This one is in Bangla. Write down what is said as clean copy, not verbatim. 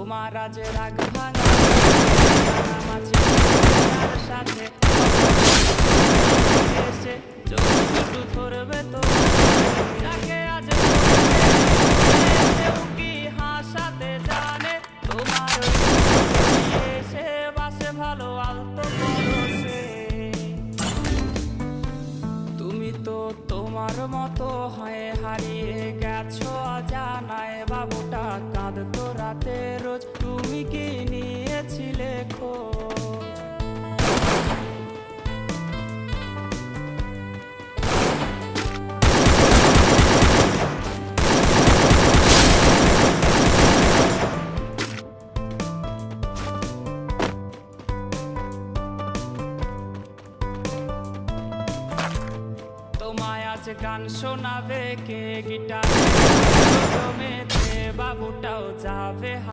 তোমার আজ রাগ ভাঙা সাথে এসে চোখ ধরবে তো যাকে আজ কি হাসাতে জানে তোমার এসে বাসে ভালো আলতো করছে। তুমি তো তোমার মতো হয়ে হারিয়ে গেছো অজানায় বাবুটা কাঁদতো রাতে রোজ তুমি কি নিয়েছিলে খোঁজ? তোমায় আজ গান শোনাবে কে গিটার জমেতে বাবুটাও যাবে।